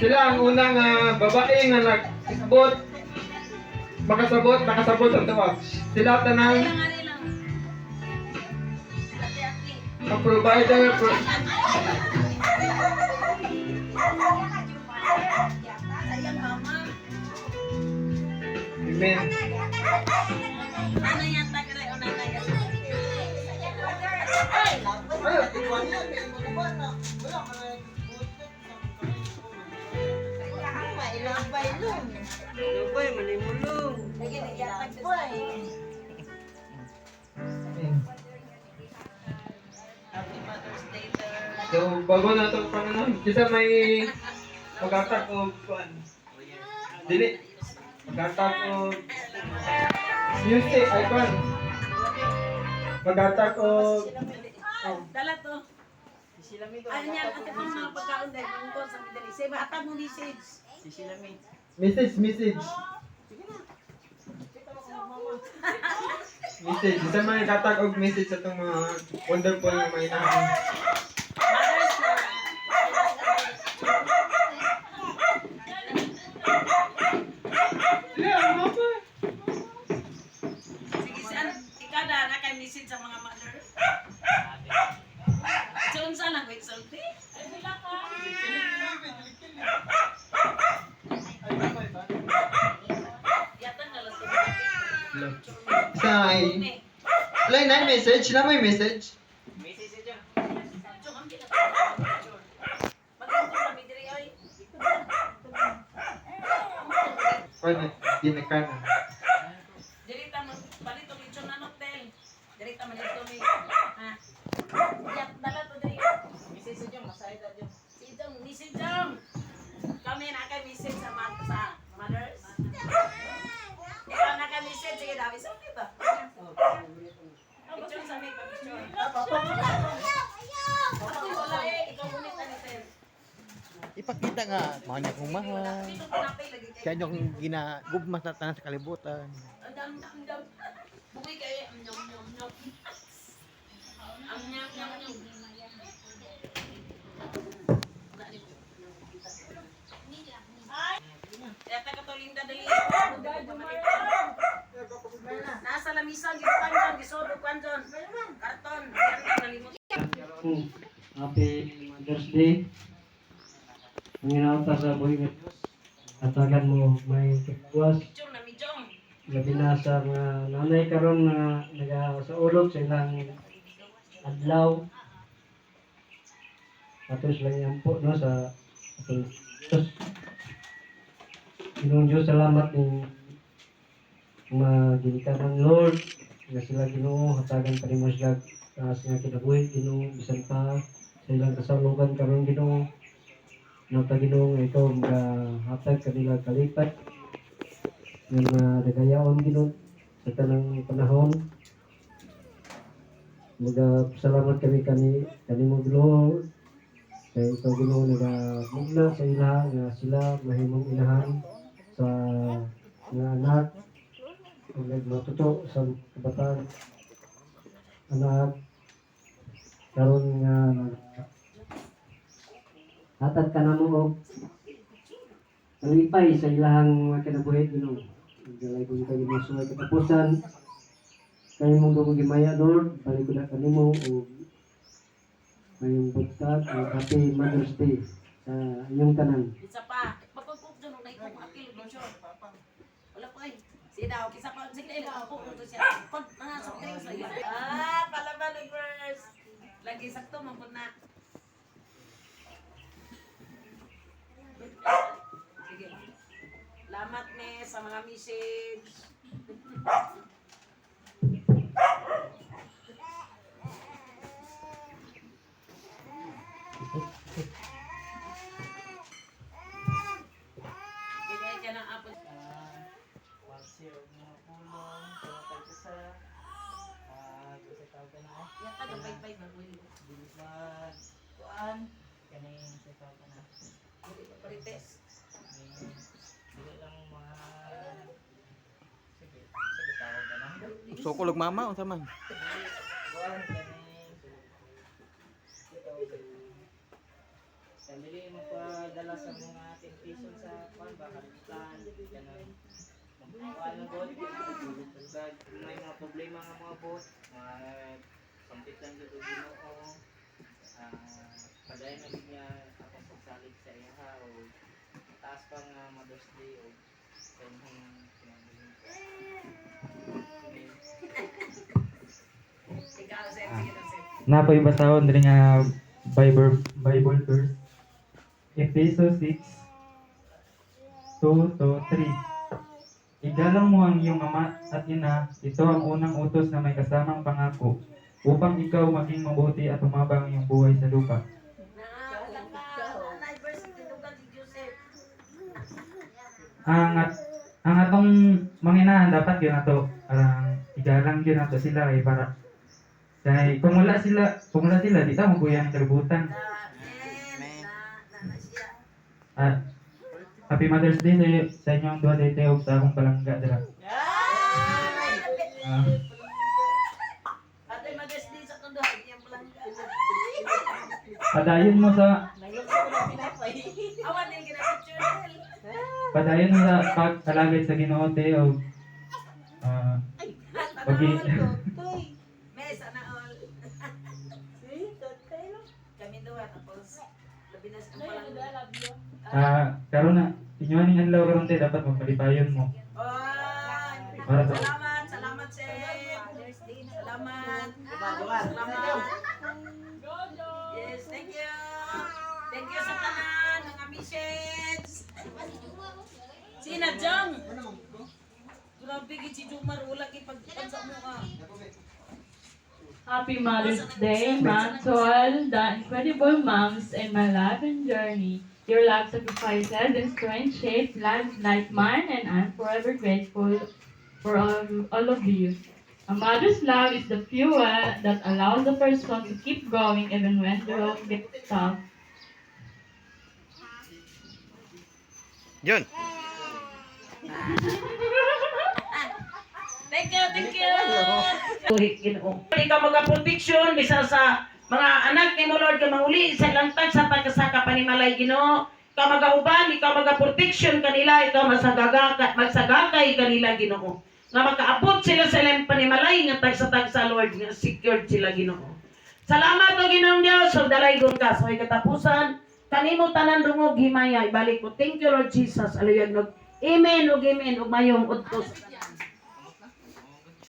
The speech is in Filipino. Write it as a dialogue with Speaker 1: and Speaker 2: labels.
Speaker 1: Sila ang unang babae nga nakasabot. Nakasabot ang tawag. Sila tanang ang provider. Amen.
Speaker 2: Lubay, malimulong.
Speaker 1: So, bago na itong panganon, kasi may mag-attack o dili. Mag-attack o music, icon. Mag-attack o
Speaker 3: Dala to. Ano yan? Ate pang mga pagkaon dahil mangkol sa midali. Sige, atag mo message.
Speaker 1: message. Message. Isa may katag og message sa itong mga wonderful na may nahan.
Speaker 3: Mothers na. Sige, saan? Ikaw na kay message sa mga mother. Diyon saan ang wait salty? Ay, wala ka. Yatan na lang ito.
Speaker 1: Say. Lain na message, na may message.
Speaker 3: Diyon ang pinaka. Magandang kami diri ay.
Speaker 1: Pwede, di na ka na.
Speaker 3: Dirita mo, palito kay John Anok Tel. Dirita mo dito mi. Ha? Yak, dala to diri. Message sa John, masaya ta John. Si John, message John. Kami na kay message sa mothers. Ikaw na kay message, sige dami sa ba? Picture sa may picture. Ako wala ikaw ulit ani Tel.
Speaker 2: Ipakita nga, mga niya kong mahal.
Speaker 3: Dito ko napay lagi kay.
Speaker 2: Kaya yung ginagugmas na tanan sa kalibutan.
Speaker 3: Dam. Buwi kay am nyom. Am nyom. Eta ka to linda dali. Nasa lamisan gid kanjon, gisodog kanjon. Karton, yan nalimot.
Speaker 4: Happy Mother's Day. Manginauta sa buhay ng Diyos. Katagan mo may kagbuwas.
Speaker 3: Picture na mijong.
Speaker 4: Labi na sa mga nanay karon na sa ulog sa ilang adlaw. Tapos lang yan po no, sa ating Diyos. Ginong Diyos, salamat ng magingka ng Lord. Nga sila Ginoo, hatagan pa ni Masgag. Taas nga kinabuhi, Ginoo, bisan pa sa ilang kasalugan karon Ginoo. Nata Ginoo nga ikaw hatag kanila kalipat. Ng nagayaon Ginoo sa tanang panahon. Salamat kami kanimo Lord. Kaya ikaw Ginoo nagamugna sa ila nga sila mahimong inahan sa nga anak ang nagmatuto sa kabataan anak karon nga hatag ka na mo og kalipay sa ilahang mga kinabuhi Ginoo. Galay ko kita Ginoo sa katapusan kay mong dugo gimaya Lord balik ko na kanimo og ngayong buntag happy Mother's Day sa inyong tanan.
Speaker 3: Isa pa. Magkukuk dyan nung naikong akil. Picture. Wala po ay. Sige daw. Kisa pa. Sige daw. Magkukuk to siya. Kon. Mga soft drinks lagi. Palabalagers. Lagi sakto. Mampun na. Sige. Lamat ne sa mga message. Bigay ka ng apple. Yata ka bye-bye mag-uwi. Hindi pa parites.
Speaker 2: Sukulog mama, unsa man?
Speaker 5: Dili mo pa dala sa mga ating application sa kwan ba kalitan ganun. Ano bot? Kag may mga problema nga mga bot, kampitan jud og Ginoo. Padayon na gid niya akong pagsalig sa iya o taas pa nga Mother's Day o sa inyong kinabuhi.
Speaker 3: Ikaw, Sir. Sige na, Sir.
Speaker 6: Napoy basahon diri nga Bible verse. Efeso 6 2 to 3. Igalang mo ang iyong ama at ina, ito ang unang utos na may kasamang pangako, upang ikaw maging mabuti at tumabang ang iyong buhay sa lupa. Ang atong manginahan dapat yun ato, parang igalang yun ato sila para dahil kung wala sila di ta mabuhay ang kalibutan. Happy Mother's Day sa inyong duha daytoy ug sa akong palangga dira.
Speaker 3: Ate, mag-SD sa tundo. Hindi ang palangga.
Speaker 6: Padayon mo sa
Speaker 3: Awan din ginapicture.
Speaker 6: padayon mo sa pag-alagad sa Ginoo te og pagi
Speaker 3: Mes, sana all. Kami dua, tapos labi na sa palangga.
Speaker 6: karon na inyo ning adlaw karon te dapat magpalipayon mo. Para sa
Speaker 3: Salamat, salamat, Sir. Salamat. Salamat. Yes, thank you. Thank you sa tanan, mga message. Sina Jong? Grabe gid si Jumar, wala kay pagpansa mo ka.
Speaker 7: Happy Mother's Day, Mom, to all the incredible moms in my life and journey. Your love sacrifices and strength shaped lives like mine, and I'm forever grateful for all of you. A mother's love is the fuel that allows the first one to keep going even when the road gets tough.
Speaker 2: Yun.
Speaker 3: Thank you, thank you. Ginoo. Ikaw mga-protection bisa sa mga anak ni mo Lord ka mauli sa langtag sa pagkasaka panimalay Ginoo. Ikaw magauban, ikaw maga-protection kanila, ikaw magsagakay kanila Ginoo. Nga makaabot sila sa ilang panimalay nga tagsa-tagsa Lord nga secured sila Ginoo. Salamat o Ginoong Dios sa dalaygon ka sa katapusan. Kanimo tanan dungog himaya ibalik ko. Thank you Lord Jesus. Aluyag nog. Amen ug amen ug mayong udtos.